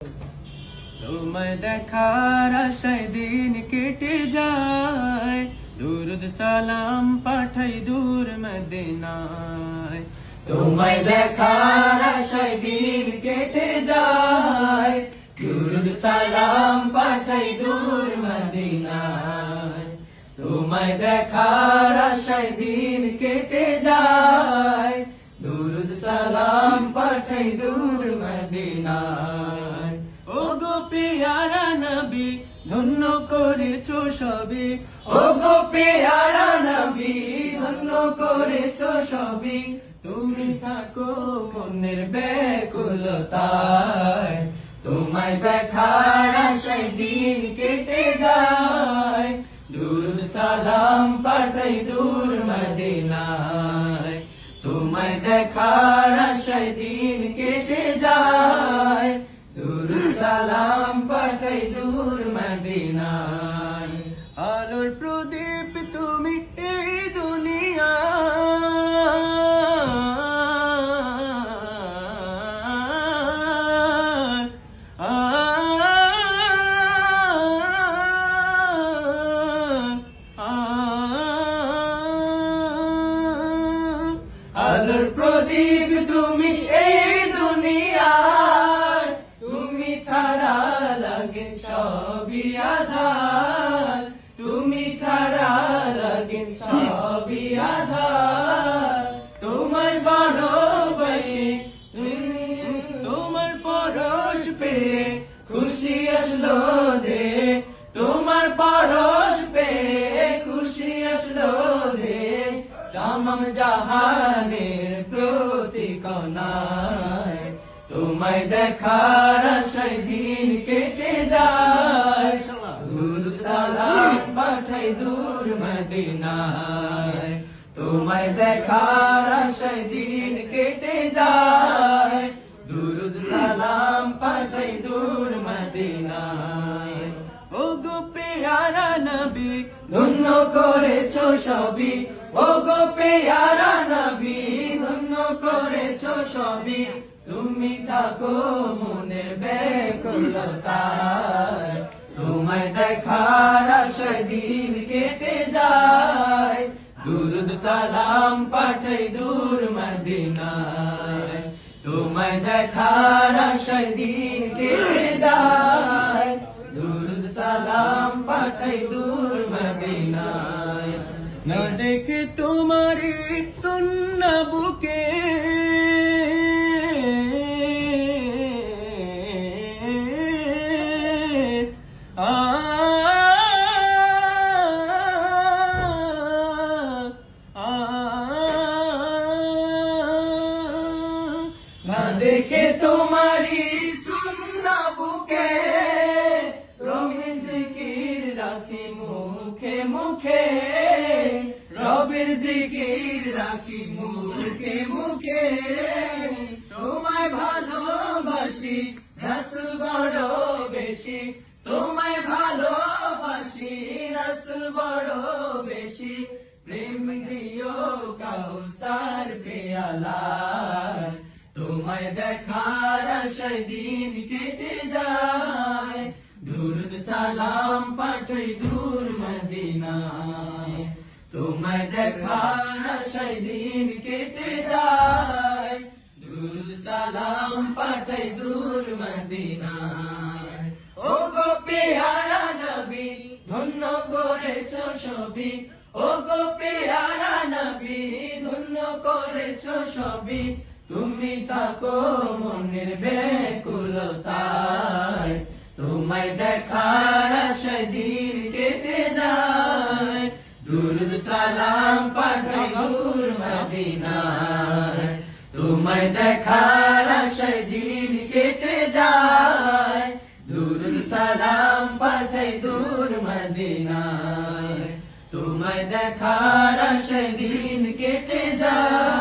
তোমায় দেখার আশায় দিন কেটে যায়, দুরুদ সালাম পাঠাই দূর মদিনায়। তোমায় দেখার আশায় দিন কেটে যায়, দুরুদ সালাম পাঠাই দূর মদিনায়। তোমায় দেখার আশায় দিন কেটে যায়, দুরুদ সালাম পাঠাই দূর মদিনায়। ও গো পেয়ারা নবী, ধন্য করেছো সবই। ও গো পেয়ারা নবী, ধন্য করেছো সবই। তুমি থাকো মনের ব্যাকুলতায়, তোমায় দেখার আশায় দিন কেটে যায়, দুরুদ সালাম পাঠাই দূর মদিনায়। তোমায় দেখার আশায় দিন কেটে যায়, দুরুদ সালাম পাঠাই দূর মদিনায়। আলোর প্রদীপ তুমি এই দুনিয়া, আলোর প্রদীপ তুমি এই দুনিয়ার, তুমি ছাড়া লাগে সবই আঁধার, তুমি ছাড়া লাগে সবই আঁধার। তোমায় ভালোবাসি, তোমার পরশ পেয়ে খুশি আসলো দে, তোমার পরশ পেয়ে খুশি আসলো দে। তামাম জাহানের প্রতিকণায়, তোমায় দেখার আশায় দিন কেটে যায়, দুরুদ সালাম পাঠাই দূর মদিনায়। তোমায় দেখার আশায় দিন কেটে যায়, দুরুদ সালাম পাঠাই দূর মদিনায়। ও গো পেয়ারা নবী, ধন্য করেছো সবই। ও গো পেয়ারা নবী, ধন্য করেছো সবই। তুমি থাকো মনের ব্যাকুলতায়, তোমায় দেখার আশায় দিন কেটে যায়, দুরুদ সালাম পাঠাই দূর মদিনায়। তোমায় দেখার আশায় দিন কেটে যায়, দুরুদ সালাম পাঠাই দূর মদিনায়। না দেখে তোমারি সুন্না বুকে, না দেখে তোমারি সুন্না বুকে, রবির জিকির রাখি মুখে মুখে, রবির জিকির রাখি মুখে মুখে। তোমায় ভালোবাসি রাসূল বড় বেশি, তোমায় ভালোবাসি রাসূল বড় বেশি। প্রেম দিও কাউসার পেয়ালায়, তোমায় দেখার আশায় দিন কেটে যায়, দুরুদ সালাম পাঠাই দূর মদিনায়। তোমায় দেখার আশায় দিন কেটে যায়, দুরুদ সালাম পাঠাই দূর মদিনায়। ও গো পেয়ারা নবী, ধন্য করেছো সবই। ও গো পেয়ারা নবী, ধন্য করেছো সবই। তুমি থাকো মনের ব্যাকুলতায়, তোমায় দেখার আশায় দিন কেটে যায়, দুরুদ সালাম পাঠাই দূর মদিনায়। তোমায় দেখার আশায় দিন কেটে যায়, দুরুদ সালাম পাঠাই দূর মদিনায়। তোমায় দেখার আশায় দিন কেটে যায়।